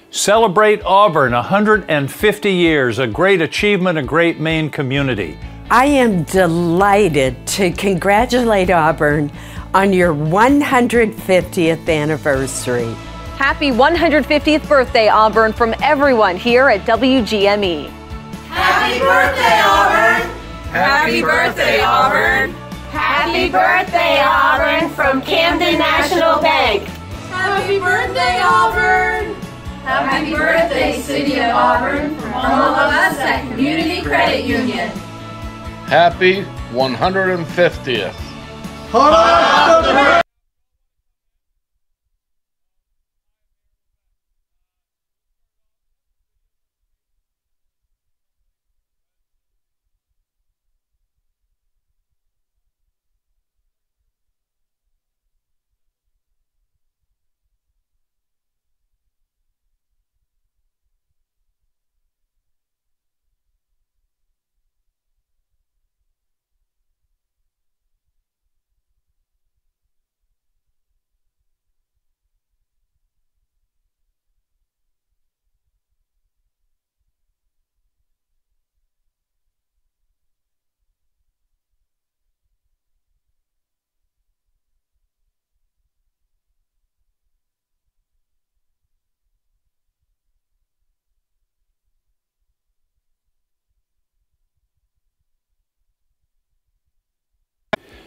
Celebrate Auburn, 150 years, a great achievement, a great Maine community. I am delighted to congratulate Auburn on your 150th anniversary. Happy 150th birthday, Auburn, from everyone here at WGME. Happy birthday, Auburn! Happy birthday, Auburn! Happy birthday, Auburn, from Camden National Bank. Happy birthday, Auburn! Happy birthday, City of Auburn, from all of us at Community Credit Union. Happy 150th.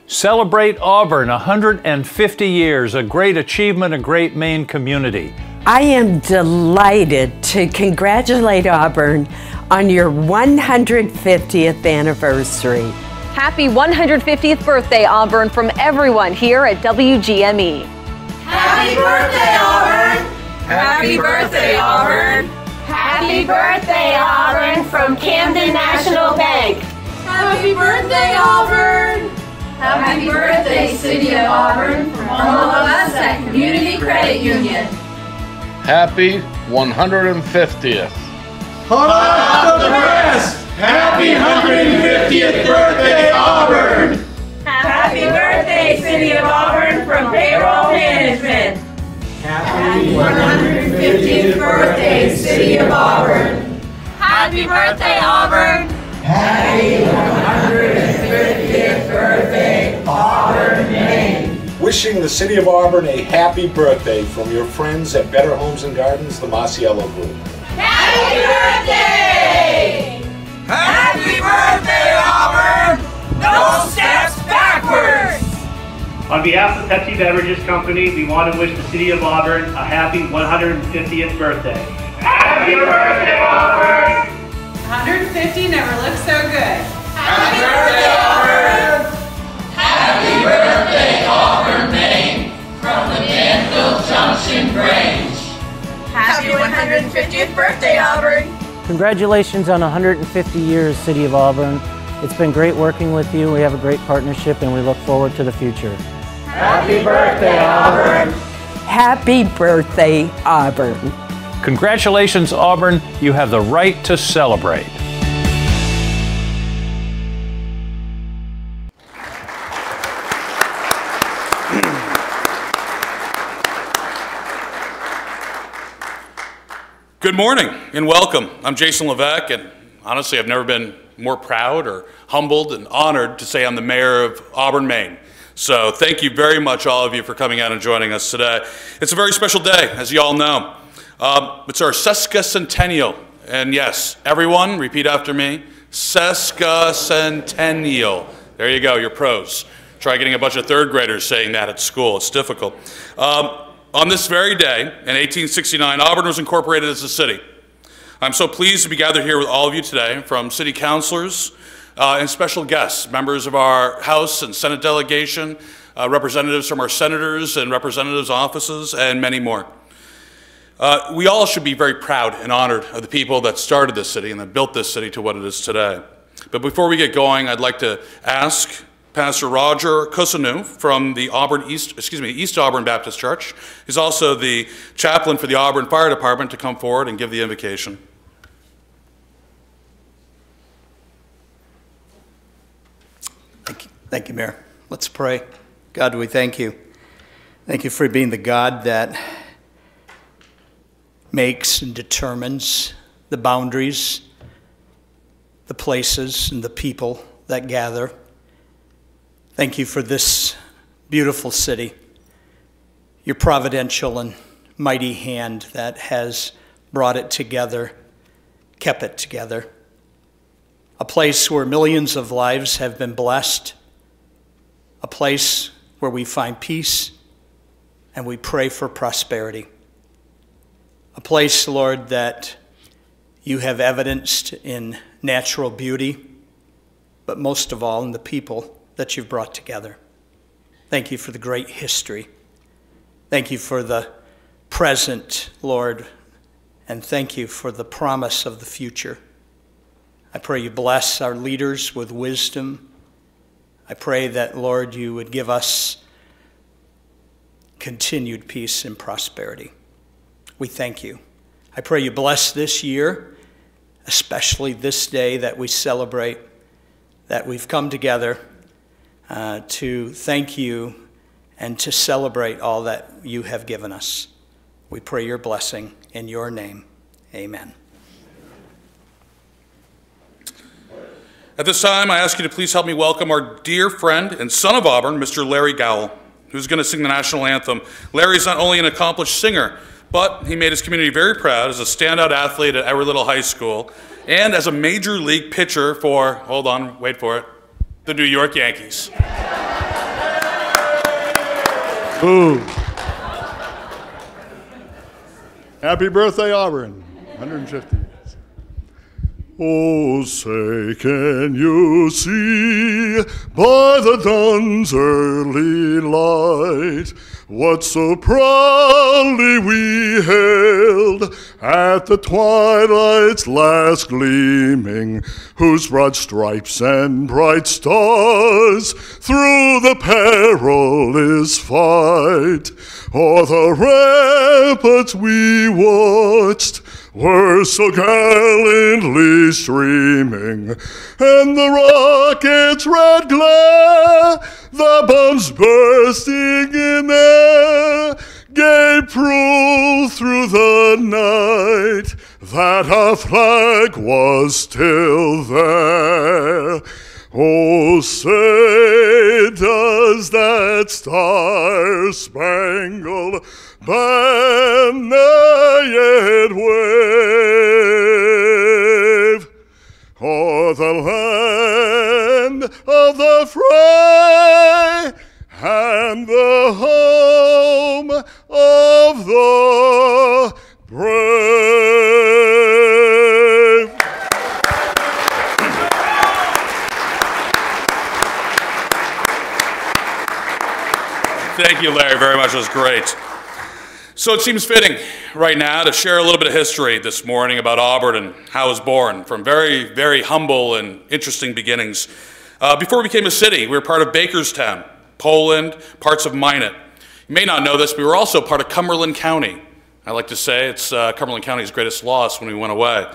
Celebrate Auburn, 150 years, a great achievement, a great Maine community. I am delighted to congratulate Auburn on your 150th anniversary. Happy 150th birthday, Auburn, from everyone here at WGME. Happy birthday, Auburn! Happy birthday, Auburn! Happy birthday, Auburn, from Camden National Bank. Happy birthday, Auburn! Happy birthday, City of Auburn, from all of us at Community Credit Union. Happy 150th. Hold on the rest! Happy 150th birthday, Auburn! Happy birthday, City of Auburn, from Payroll Management. Happy 150th birthday, City of Auburn! Happy birthday, Auburn! Happy 150th birthday, Auburn, Maine! Wishing the City of Auburn a happy birthday from your friends at Better Homes and Gardens, the Masiello Group. Happy birthday! Happy birthday, Auburn! No steps backwards! On behalf of Pepsi Beverages Company, we want to wish the City of Auburn a happy 150th birthday. Happy birthday, Auburn! 150 never looked so good. Happy birthday, Auburn! Happy birthday, Auburn, Maine, from the Danville Junction Grange. Happy 150th birthday, Auburn! Congratulations on 150 years, City of Auburn. It's been great working with you. We have a great partnership and we look forward to the future. Happy birthday, Auburn! Happy birthday, Auburn. Congratulations, Auburn. You have the right to celebrate. Good morning and welcome. I'm Jason Levesque, and honestly, I've never been more proud or humbled and honored to say I'm the mayor of Auburn, Maine. So thank you very much, all of you, for coming out and joining us today. It's a very special day, as you all know. It's our sesquicentennial, and yes, everyone, repeat after me, sesquicentennial. There you go, you're pros. Try getting a bunch of third graders saying that at school, it's difficult. On this very day, in 1869, Auburn was incorporated as a city. I'm so pleased to be gathered here with all of you today, from city councilors and special guests, members of our House and Senate delegation, representatives from our senators and representatives' offices, and many more. We all should be very proud and honored of the people that started this city and that built this city to what it is today. But before we get going, I'd like to ask Pastor Roger Cousinu from the East Auburn Baptist Church. He's also the chaplain for the Auburn Fire Department to come forward and give the invocation. Thank you, Mayor. Let's pray. God, we thank you. Thank you for being the God that makes and determines the boundaries, the places, and the people that gather. Thank you for this beautiful city, your providential and mighty hand that has brought it together, kept it together. A place where millions of lives have been blessed, a place where we find peace and we pray for prosperity. A place, Lord, that you have evidenced in natural beauty, but most of all in the people that you've brought together. Thank you for the great history. Thank you for the present, Lord, and thank you for the promise of the future. I pray you bless our leaders with wisdom. I pray that, Lord, you would give us continued peace and prosperity. We thank you. I pray you bless this year, especially this day that we celebrate, that we've come together to thank you and to celebrate all that you have given us. We pray your blessing in your name. Amen. At this time, I ask you to please help me welcome our dear friend and son of Auburn, Mr. Larry Gowell, who's going to sing the national anthem. Larry is not only an accomplished singer, but he made his community very proud as a standout athlete at Everett Little High School and as a major league pitcher for, hold on, wait for it, the New York Yankees. Ooh. Happy birthday, Auburn. 150 years. Oh, say, can you see by the dawn's early light what so proudly we hailed at the twilight's last gleaming, whose broad stripes and bright stars through the perilous fight o'er the ramparts we watched were so gallantly streaming, and the rocket's red glare, the bombs bursting in air, gave proof through the night that our flag was still there. Oh, say, does that star-spangled banner yet wave o'er the land of the free and the home of the brave? Thank you, Larry, very much. It was great. So it seems fitting right now to share a little bit of history this morning about Auburn and how it was born from very, very humble and interesting beginnings. Before we became a city, we were part of Bakerstown, Poland, parts of Minot. You may not know this, but we were also part of Cumberland County. I like to say it's Cumberland County's greatest loss when we went away.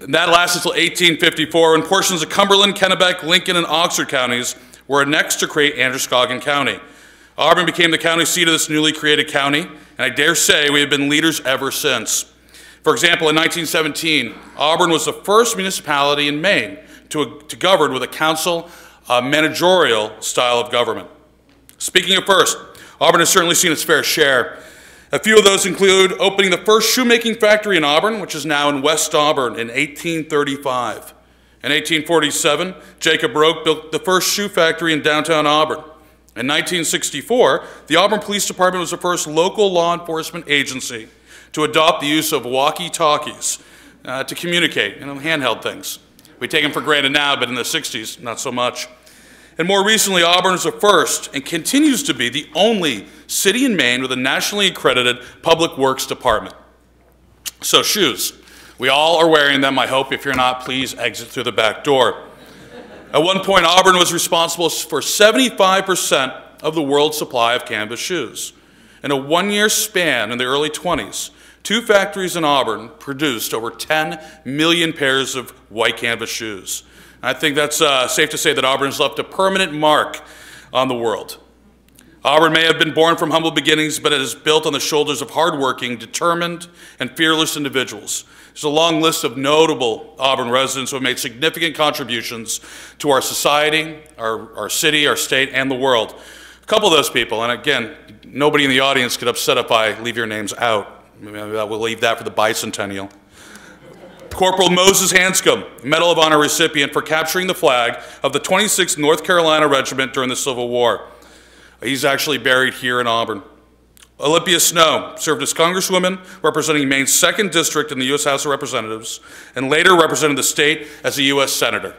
And that lasted until 1854, when portions of Cumberland, Kennebec, Lincoln, and Oxford counties were annexed to create Androscoggin County. Auburn became the county seat of this newly created county, and I dare say we have been leaders ever since. For example, in 1917, Auburn was the first municipality in Maine to govern with a council managerial style of government. Speaking of first, Auburn has certainly seen its fair share. A few of those include opening the first shoemaking factory in Auburn, which is now in West Auburn, in 1835. In 1847, Jacob Roke built the first shoe factory in downtown Auburn. In 1964, the Auburn Police Department was the first local law enforcement agency to adopt the use of walkie-talkies to communicate, handheld things. We take them for granted now, but in the 60s, not so much. And more recently, Auburn is the first and continues to be the only city in Maine with a nationally accredited public works department. So shoes. We all are wearing them. I hope if you're not, please exit through the back door. At one point, Auburn was responsible for 75% of the world's supply of canvas shoes. In a one-year span in the early 20s, 2 factories in Auburn produced over 10 million pairs of white canvas shoes. I think that's safe to say that Auburn has left a permanent mark on the world. Auburn may have been born from humble beginnings, but it is built on the shoulders of hardworking, determined, and fearless individuals. There's a long list of notable Auburn residents who have made significant contributions to our society, our city, our state, and the world. A couple of those people, and again, nobody in the audience could upset if I leave your names out. Maybe we'll leave that for the bicentennial. Corporal Moses Hanscom, Medal of Honor recipient for capturing the flag of the 26th North Carolina Regiment during the Civil War. He's actually buried here in Auburn. Olympia Snow served as Congresswoman representing Maine's 2nd District in the U.S. House of Representatives and later represented the state as a U.S. Senator.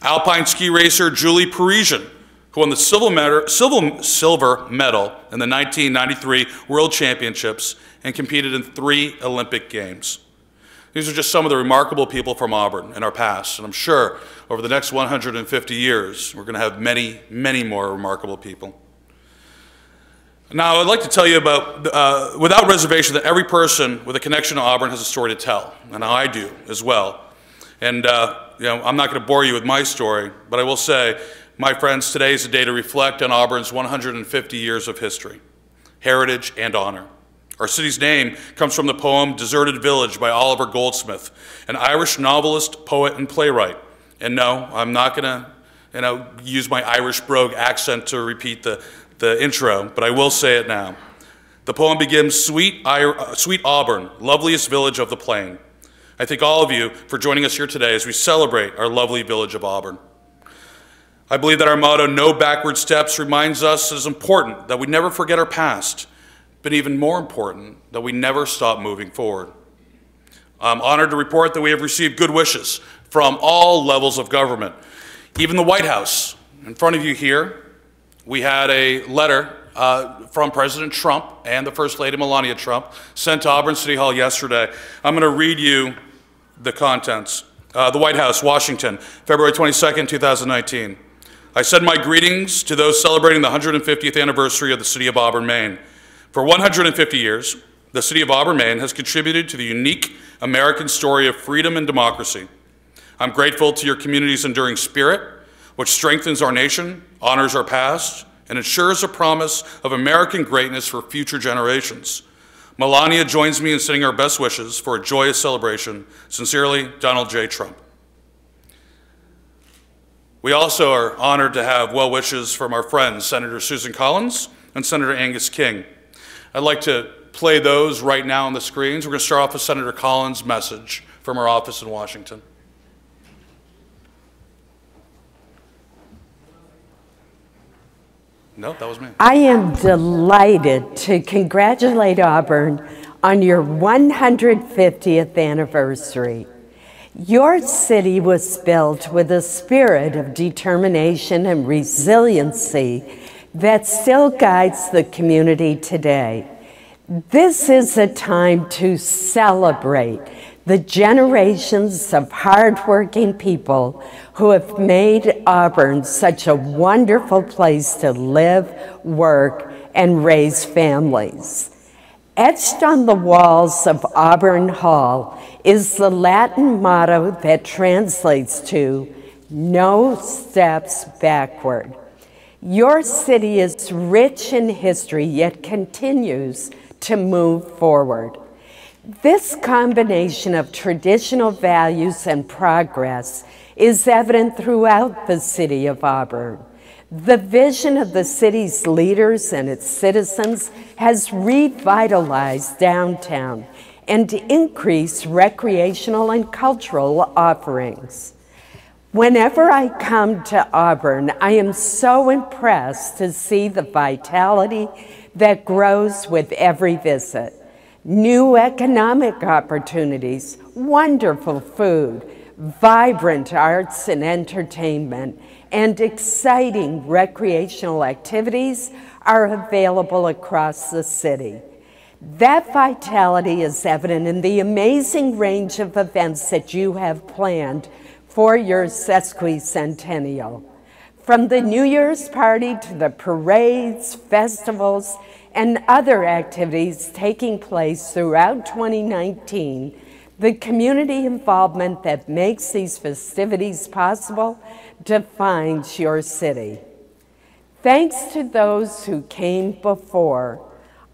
Alpine ski racer Julie Parisian, who won the silver medal in the 1993 World Championships and competed in 3 Olympic Games. These are just some of the remarkable people from Auburn in our past, and I'm sure over the next 150 years, we're going to have many, many more remarkable people. Now, I'd like to tell you about, without reservation, that every person with a connection to Auburn has a story to tell, and I do as well. And I'm not going to bore you with my story, but I will say, my friends, today is a day to reflect on Auburn's 150 years of history, heritage, and honor. Our city's name comes from the poem Deserted Village by Oliver Goldsmith, an Irish novelist, poet, and playwright. And no, I'm not going to use my Irish brogue accent to repeat the intro, but I will say it now. The poem begins, Sweet Auburn, loveliest village of the plain. I thank all of you for joining us here today as we celebrate our lovely village of Auburn. I believe that our motto, No Backward Steps, reminds us it is important that we never forget our past, but even more important, that we never stop moving forward. I'm honored to report that we have received good wishes from all levels of government, even the White House. In front of you here, we had a letter from President Trump and the First Lady Melania Trump sent to Auburn City Hall yesterday. I'm going to read you the contents. The White House, Washington, February 22nd, 2019. I send my greetings to those celebrating the 150th anniversary of the city of Auburn, Maine. For 150 years, the city of Auburn, Maine has contributed to the unique American story of freedom and democracy. I'm grateful to your community's enduring spirit, which strengthens our nation, honors our past, and ensures a promise of American greatness for future generations. Melania joins me in sending our best wishes for a joyous celebration. Sincerely, Donald J. Trump. We also are honored to have well wishes from our friends, Senator Susan Collins and Senator Angus King. I'd like to play those right now on the screens. We're going to start off with Senator Collins' message from our office in Washington. No, that was me. I am delighted to congratulate Auburn on your 150th anniversary. Your city was built with a spirit of determination and resiliency that still guides the community today. This is a time to celebrate the generations of hardworking people who have made Auburn such a wonderful place to live, work, and raise families. Etched on the walls of Auburn Hall is the Latin motto that translates to, "No steps backward." Your city is rich in history, yet continues to move forward. This combination of traditional values and progress is evident throughout the city of Auburn. The vision of the city's leaders and its citizens has revitalized downtown and increased recreational and cultural offerings. Whenever I come to Auburn, I am so impressed to see the vitality that grows with every visit. New economic opportunities, wonderful food, vibrant arts and entertainment, and exciting recreational activities are available across the city. That vitality is evident in the amazing range of events that you have planned for your sesquicentennial. From the New Year's party to the parades, festivals, and other activities taking place throughout 2019, the community involvement that makes these festivities possible defines your city. Thanks to those who came before,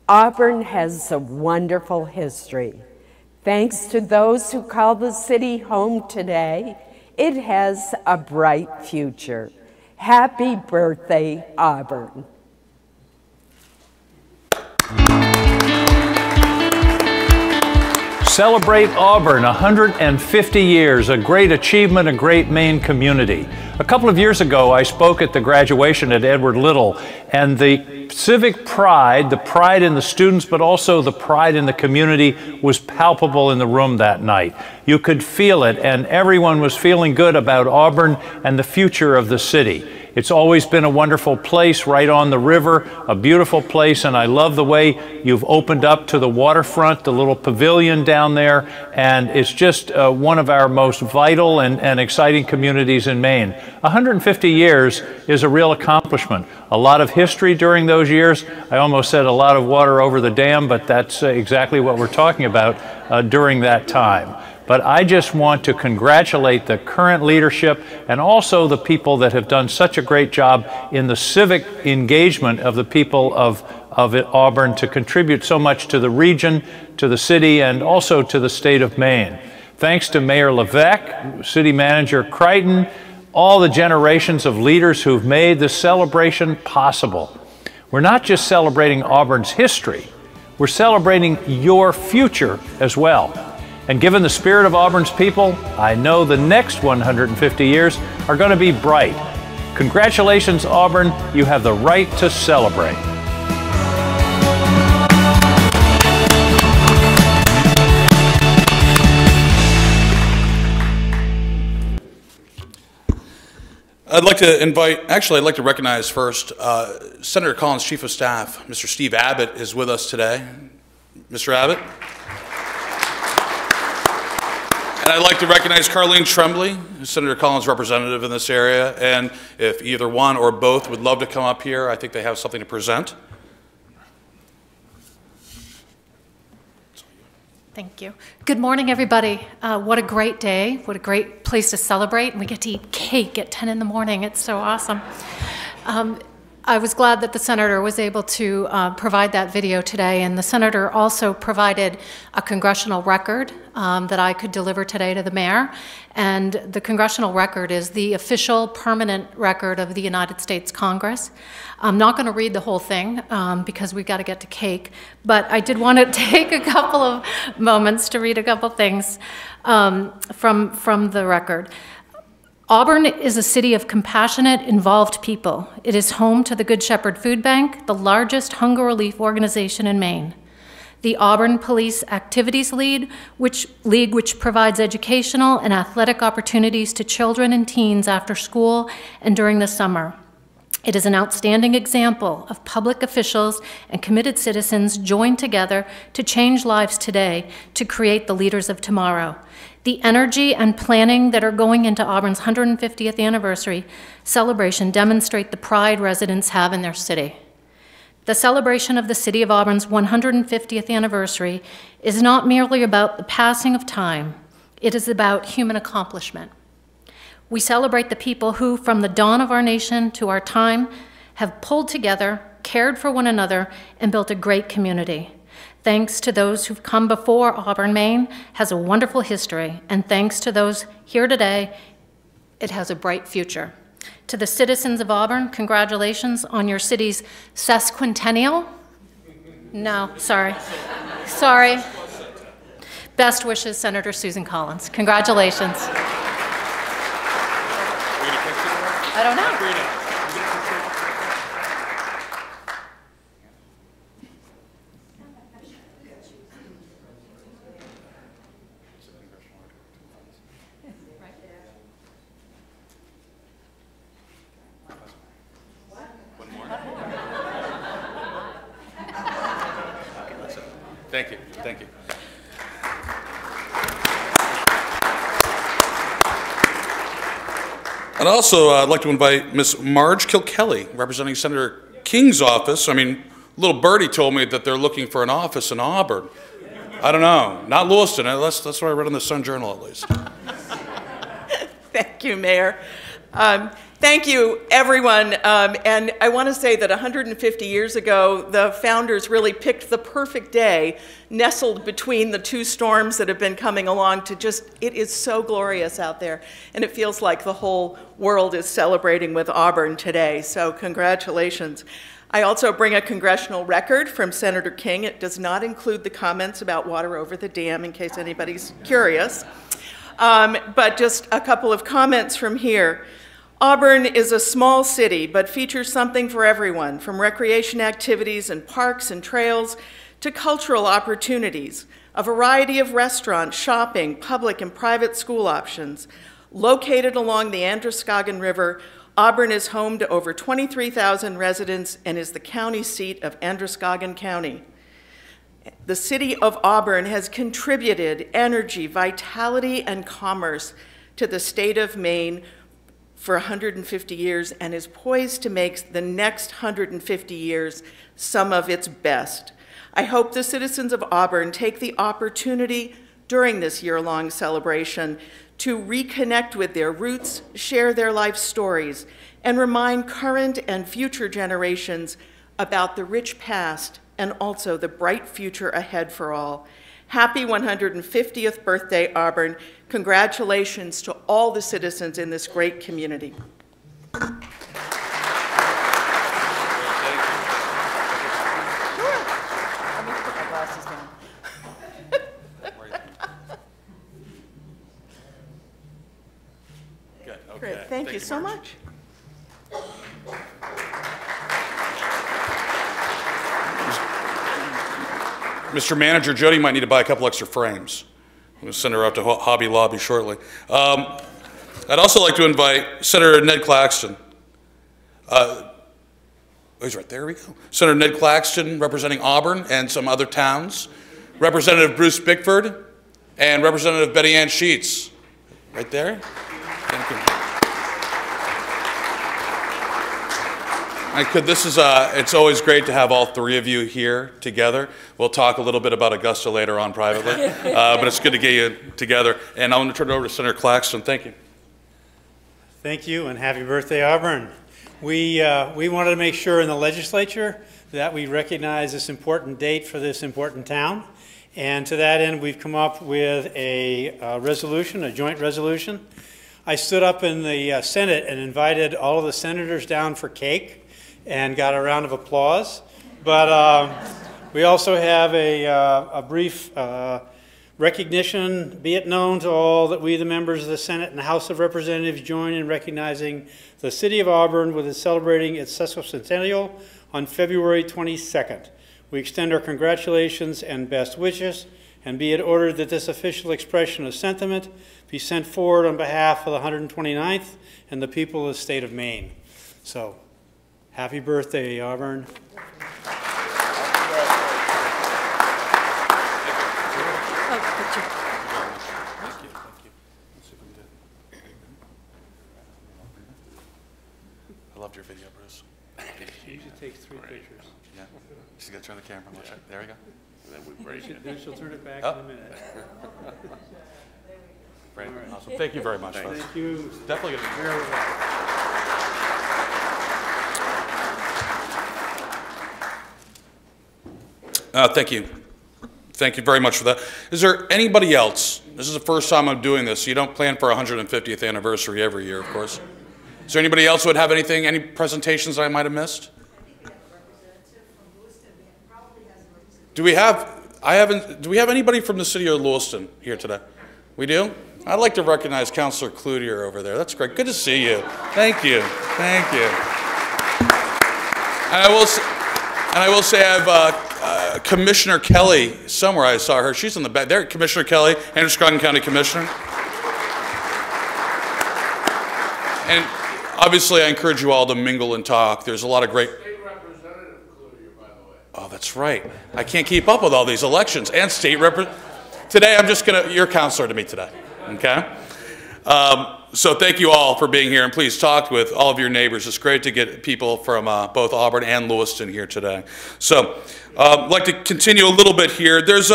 Auburn has a wonderful history. Thanks to those who call the city home today, it has a bright future. Happy birthday, Auburn. Celebrate Auburn, 150 years, a great achievement, a great Maine community. A couple of years ago, I spoke at the graduation at Edward Little, and the civic pride, the pride in the students, but also the pride in the community was palpable in the room that night. You could feel it, and everyone was feeling good about Auburn and the future of the city. It's always been a wonderful place right on the river, a beautiful place, and I love the way you've opened up to the waterfront, the little pavilion down there, and it's just one of our most vital and exciting communities in Maine. 150 years is a real accomplishment. A lot of history during those years. I almost said a lot of water over the dam, but that's exactly what we're talking about during that time. But I just want to congratulate the current leadership and also the people that have done such a great job in the civic engagement of the people of Auburn to contribute so much to the region, to the city, and also to the state of Maine. Thanks to Mayor Levesque, City Manager Crichton, all the generations of leaders who've made this celebration possible. We're not just celebrating Auburn's history, we're celebrating your future as well. And given the spirit of Auburn's people, I know the next 150 years are going to be bright. Congratulations, Auburn. You have the right to celebrate. I'd like to recognize first Senator Collins' Chief of Staff, Mr. Steve Abbott, is with us today. Mr. Abbott. And I'd like to recognize Carleen Tremblay, Senator Collins' representative in this area, and if either one or both would love to come up here, I think they have something to present. Thank you. Good morning, everybody. What a great day. What a great place to celebrate. And we get to eat cake at 10 in the morning. It's so awesome. I was glad that the Senator was able to provide that video today, and the Senator also provided a congressional record that I could deliver today to the Mayor. And the congressional record is the official permanent record of the United States Congress. I'm not going to read the whole thing because we've got to get to cake, but I did want to take a couple of moments to read a couple things from the record. Auburn is a city of compassionate, involved people. It is home to the Good Shepherd Food Bank, the largest hunger relief organization in Maine. The Auburn Police Activities League, which provides educational and athletic opportunities to children and teens after school and during the summer. It is an outstanding example of public officials and committed citizens joined together to change lives today to create the leaders of tomorrow. The energy and planning that are going into Auburn's 150th anniversary celebration demonstrate the pride residents have in their city. The celebration of the City of Auburn's 150th anniversary is not merely about the passing of time, it is about human accomplishment. We celebrate the people who, from the dawn of our nation to our time, have pulled together, cared for one another, and built a great community. Thanks to those who've come before, Auburn, Maine has a wonderful history, and thanks to those here today, it has a bright future. To the citizens of Auburn, congratulations on your city's sesquicentennial. No, sorry. Sorry. Best wishes, Senator Susan Collins. Congratulations. I don't know. Thank you. Thank you. And also, I'd like to invite Ms. Marge Kilkelly, representing Senator King's office. I mean, little birdie told me that they're looking for an office in Auburn. I don't know. Not Lewiston. That's what I read in the Sun Journal, at least. Thank you, Mayor. Thank you, everyone. And I want to say that 150 years ago, the founders really picked the perfect day, nestled between the two storms that have been coming along to just, it is so glorious out there. And it feels like the whole world is celebrating with Auburn today. So congratulations. I also bring a congressional record from Senator King. It does not include the comments about water over the dam, in case anybody's curious. But just a couple of comments from here. Auburn is a small city, but features something for everyone, from recreation activities and parks and trails to cultural opportunities, a variety of restaurants, shopping, public and private school options. Located along the Androscoggin River, Auburn is home to over 23,000 residents and is the county seat of Androscoggin County. The city of Auburn has contributed energy, vitality, and commerce to the state of Maine for 150 years and is poised to make the next 150 years some of its best. I hope the citizens of Auburn take the opportunity during this year-long celebration to reconnect with their roots, share their life stories, and remind current and future generations about the rich past and also the bright future ahead for all. Happy 150th birthday, Auburn. Congratulations to all the citizens in this great community. Good. Okay. Great. Thank you so much. Mr. Manager, Jody might need to buy a couple extra frames. I'm going to send her out to Hobby Lobby shortly. I'd also like to invite Senator Ned Claxton. Oh, he's right there. We go. Senator Ned Claxton, representing Auburn and some other towns. Representative Bruce Bickford and Representative Betty Ann Sheets. Right there. Thank you. It's always great to have all three of you here together. We'll talk a little bit about Augusta later on privately, but it's good to get you together. And I want to turn it over to Senator Claxton. Thank you. Thank you, and happy birthday, Auburn. We wanted to make sure in the legislature that we recognize this important date for this important town. And to that end, we've come up with a resolution, a joint resolution. I stood up in the Senate and invited all of the senators down for cake and got a round of applause. But we also have a brief recognition, be it known to all that we, the members of the Senate and the House of Representatives, join in recognizing the City of Auburn with celebrating its sesquicentennial on February 22nd. We extend our congratulations and best wishes, and be it ordered that this official expression of sentiment be sent forward on behalf of the 129th and the people of the state of Maine. So, happy birthday, Auburn. I loved your video, Bruce. She usually takes 3 pictures. Yeah. She's going to turn the camera. Yeah. There we go. And then we break it. Then she'll turn it back in a minute. Great. Awesome. Thank you very much. Thank you. Definitely going to be thank you. Thank you very much for that. Is there anybody else? This is the first time I'm doing this. You don't plan for a 150th anniversary every year, of course. Is there anybody else who would have anything, any presentations I might have missed? Do we have, do we have anybody from the city of Lewiston here today? We do? I'd like to recognize Councilor Cloutier over there. That's great. Good to see you. Thank you. Thank you. And I will say I have Commissioner Kelly somewhere. I saw her. She's in the back. There, Commissioner Kelly, Androscoggin County Commissioner. And obviously, I encourage you all to mingle and talk. There's a lot of great... State Representative Cloutier, by the way. Oh, that's right. I can't keep up with all these elections. And state representative. Today, I'm just going to... You're a counselor to me today. Okay? So thank you all for being here, and please talk with all of your neighbors. It's great to get people from both Auburn and Lewiston here today. So I'd like to continue a little bit here. There's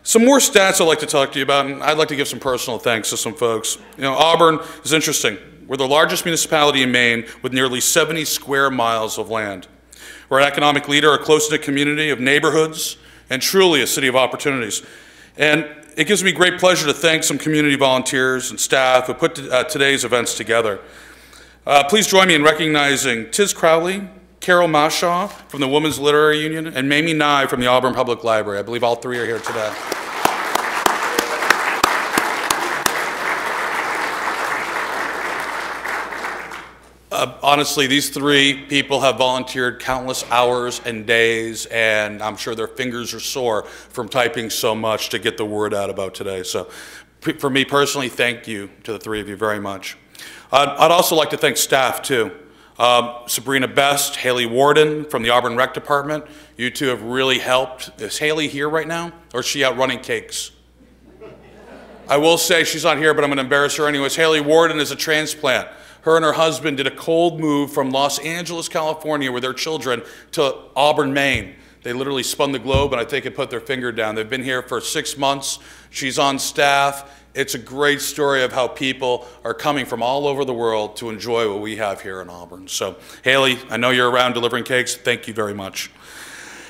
some more stats I'd like to talk to you about, and I'd like to give some personal thanks to some folks. You know, Auburn is interesting. We're the largest municipality in Maine with nearly 70 square miles of land. We're an economic leader, a close-knit community of neighborhoods, and truly a city of opportunities. And it gives me great pleasure to thank some community volunteers and staff who put today's events together. Please join me in recognizing Tiz Crowley, Carol Mashaw from the Women's Literary Union, and Mamie Nye from the Auburn Public Library. I believe all three are here today. Honestly, these three people have volunteered countless hours and days, and I'm sure their fingers are sore from typing so much to get the word out about today. So for me personally, thank you to the three of you very much. I'd also like to thank staff too. Sabrina Best, Haley Warden from the Auburn Rec Department. You two have really helped. Is Haley here right now, or is she out running cakes? I will say she's not here, but I'm going to embarrass her anyways. Haley Warden is a transplant. Her and her husband did a cold move from Los Angeles, California with their children to Auburn, Maine. They literally spun the globe, and I think it put their finger down. They've been here for 6 months. She's on staff. It's a great story of how people are coming from all over the world to enjoy what we have here in Auburn. So, Haley, I know you're around delivering cakes. Thank you very much.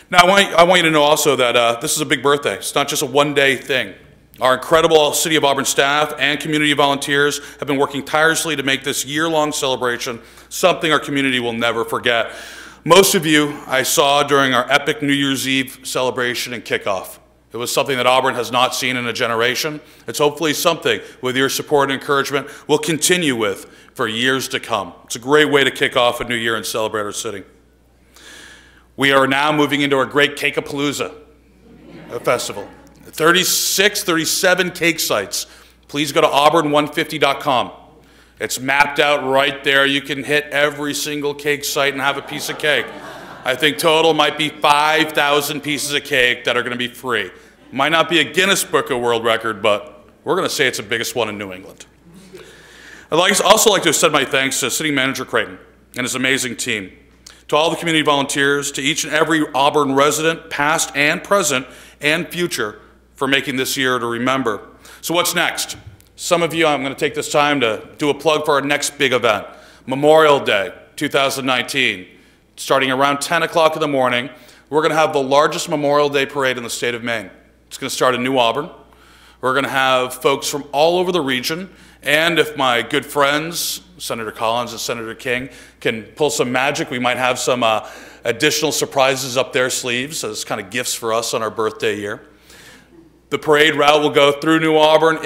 Now, I want you to know also that this is a big birthday. It's not just a one-day thing. Our incredible City of Auburn staff and community volunteers have been working tirelessly to make this year-long celebration something our community will never forget. Most of you I saw during our epic New Year's Eve celebration and kickoff. It was something that Auburn has not seen in a generation. It's hopefully something, with your support and encouragement, we'll continue with for years to come. It's a great way to kick off a new year and celebrate our city. We are now moving into our great Cake-a-Palooza festival. 36, 37 cake sites. Please go to auburn150.com. It's mapped out right there. You can hit every single cake site and have a piece of cake. I think total might be 5,000 pieces of cake that are going to be free. Might not be a Guinness Book of World Record, but we're going to say it's the biggest one in New England. I'd also like to extend my thanks to City Manager Creighton and his amazing team, to all the community volunteers, to each and every Auburn resident, past and present and future, for making this year to remember. So what's next? Some of you, I'm going to take this time to do a plug for our next big event, Memorial Day 2019. Starting around 10 o'clock in the morning, we're going to have the largest Memorial Day parade in the state of Maine. It's going to start in New Auburn. We're going to have folks from all over the region, and if my good friends, Senator Collins and Senator King, can pull some magic, we might have some additional surprises up their sleeves as kind of gifts for us on our birthday year. The parade route will go through New Auburn,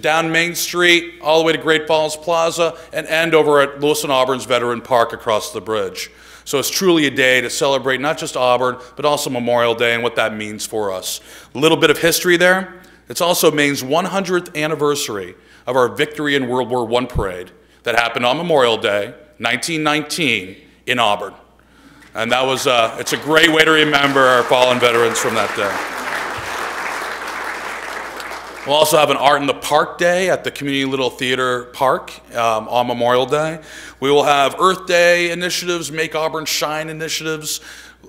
down Main Street, all the way to Great Falls Plaza, and end over at Lewis and Auburn's Veteran Park across the bridge. So it's truly a day to celebrate not just Auburn, but also Memorial Day and what that means for us. A little bit of history there. It's also Maine's 100th anniversary of our Victory in World War I parade that happened on Memorial Day, 1919, in Auburn. And that was, it's a great way to remember our fallen veterans from that day. We'll also have an Art in the Park Day at the Community Little Theater Park on Memorial Day. We will have Earth Day initiatives, Make Auburn Shine initiatives,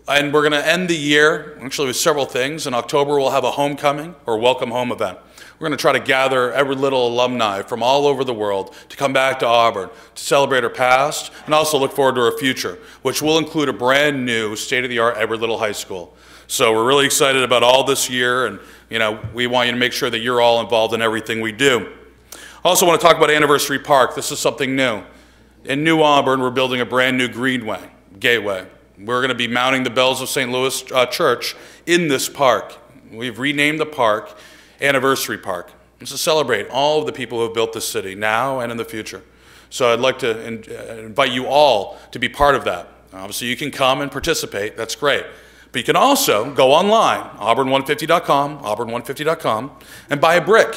and we're going to end the year, actually with several things. In October, we'll have a homecoming or welcome home event. We're going to try to gather every little alumni from all over the world to come back to Auburn to celebrate our past and also look forward to our future, which will include a brand new state-of-the-art Edward Little High School. So we're really excited about all this year, and we want you to make sure that you're all involved in everything we do. I also want to talk about Anniversary Park. This is something new. In New Auburn, we're building a brand new greenway, gateway. We're going to be mounting the bells of St. Louis Church in this park. We've renamed the park Anniversary Park. It's to celebrate all of the people who have built this city now and in the future. So I'd like to invite you all to be part of that. Obviously, you can come and participate. That's great. But you can also go online, auburn150.com, auburn150.com, and buy a brick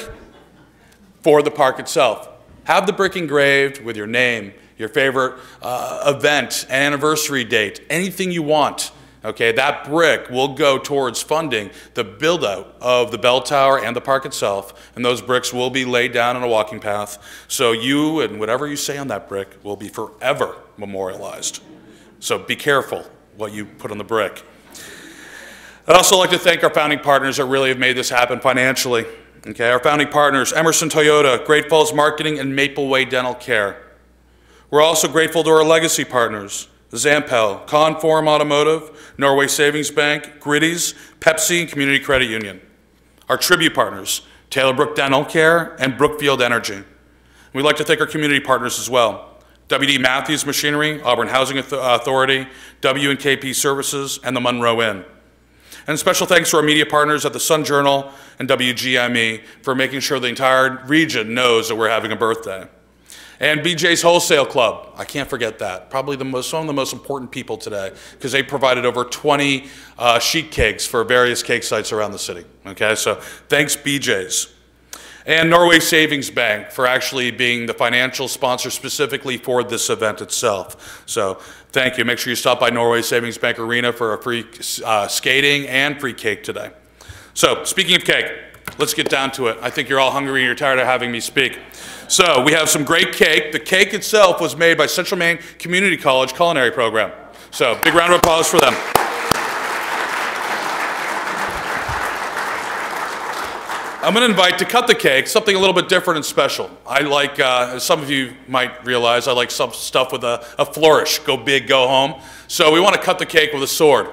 for the park itself. Have the brick engraved with your name, your favorite event, anniversary date, anything you want. Okay, that brick will go towards funding the build-out of the bell tower and the park itself, and those bricks will be laid down on a walking path, so you and whatever you say on that brick will be forever memorialized. So be careful what you put on the brick. I'd also like to thank our founding partners that really have made this happen financially. Okay, our founding partners, Emerson Toyota, Great Falls Marketing, and Maple Way Dental Care. We're also grateful to our legacy partners, Zampel, Conform Automotive, Norway Savings Bank, Gritty's, Pepsi, and Community Credit Union. Our tribute partners, Taylor Brook Dental Care and Brookfield Energy. We'd like to thank our community partners as well. W.D. Matthews Machinery, Auburn Housing Authority, W&KP Services, and the Monroe Inn. And special thanks to our media partners at the Sun Journal and WGME for making sure the entire region knows that we're having a birthday. And BJ's Wholesale Club, I can't forget that. Probably some of the most important people today, because they provided over 20 sheet cakes for various cake sites around the city. Okay, so thanks BJ's. And Norway Savings Bank for actually being the financial sponsor specifically for this event itself. So thank you. Make sure you stop by Norway Savings Bank Arena for a free skating and free cake today. So speaking of cake, let's get down to it. I think you're all hungry and you're tired of having me speak. So we have some great cake. The cake itself was made by Central Maine Community College Culinary Program. So big round of applause for them. I'm going to invite to cut the cake something a little bit different and special. I like, as some of you might realize, I like some stuff with a flourish. Go big, go home. So we want to cut the cake with a sword.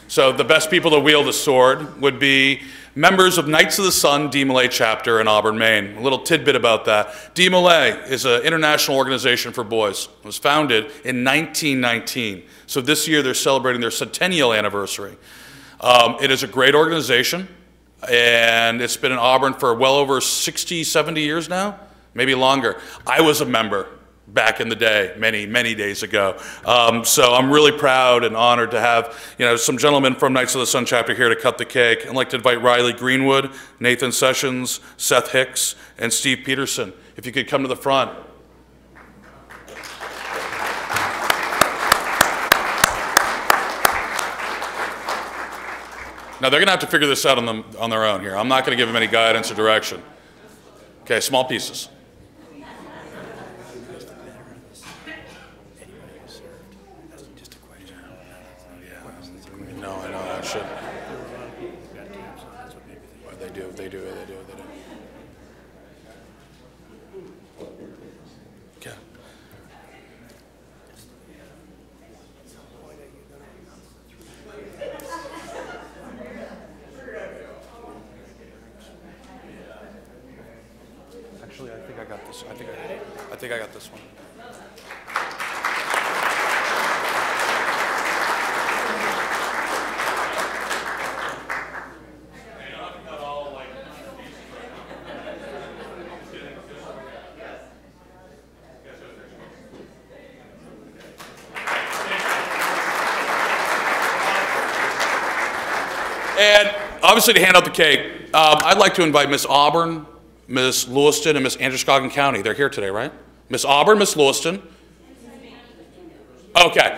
So the best people to wield a sword would be members of Knights of the Sun DMLA chapter in Auburn, Maine. A little tidbit about that. DMLA is an international organization for boys. It was founded in 1919. So this year they're celebrating their centennial anniversary. It is a great organization, and it's been in Auburn for well over 60, 70 years now, maybe longer. I was a member back in the day, many, many days ago. So I'm really proud and honored to have, some gentlemen from Knights of the Sun chapter here to cut the cake. I'd like to invite Riley Greenwood, Nathan Sessions, Seth Hicks, and Steve Peterson. If you could come to the front. Now they're going to have to figure this out on their own here. I'm not going to give them any guidance or direction. Okay, small pieces. No, I know that should. They do. Okay. Actually, I think I got this. I think I got this one. And obviously to hand out the cake, I'd like to invite Miss Auburn, Miss Lewiston, and Miss Androscoggin County. They're here today, right? Miss Auburn, Miss Lewiston. Okay.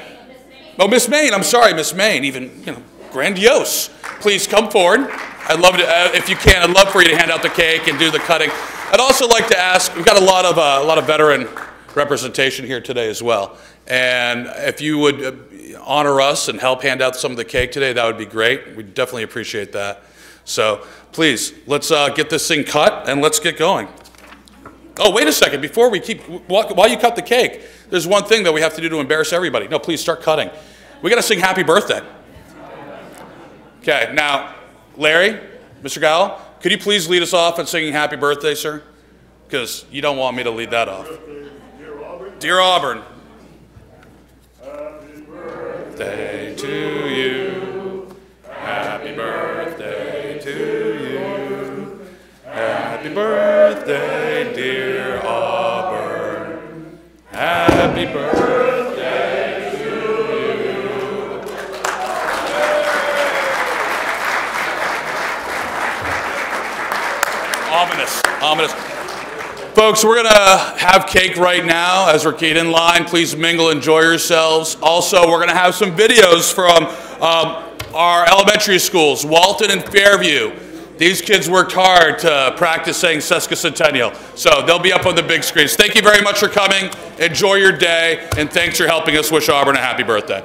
Oh, Miss Maine. I'm sorry, Miss Maine. Even, grandiose. Please come forward. I'd love to, if you can, I'd love for you to hand out the cake and do the cutting. I'd also like to ask, we've got a lot of veteran representation here today as well. And if you would honor us and help hand out some of the cake today, that would be great. We'd definitely appreciate that. So please, let's get this thing cut and let's get going. Oh, wait a second. Before we while you cut the cake, there's one thing that we have to do to embarrass everybody. No, please start cutting. We got to sing happy birthday. Okay, now, Larry, Mr. Gowell, could you please lead us off in singing happy birthday, sir? Because you don't want me to lead that off. Dear Auburn. Dear Auburn. Happy birthday to you. Happy birthday to you. Happy birthday, dear Auburn. Happy birthday to you. Ominous, ominous. Folks, we're going to have cake right now as we're getting in line. Please mingle, enjoy yourselves. Also, we're going to have some videos from our elementary schools, Walton and Fairview. These kids worked hard to practice saying sesquicentennial. So they'll be up on the big screens. Thank you very much for coming. Enjoy your day, and thanks for helping us wish Auburn a happy birthday.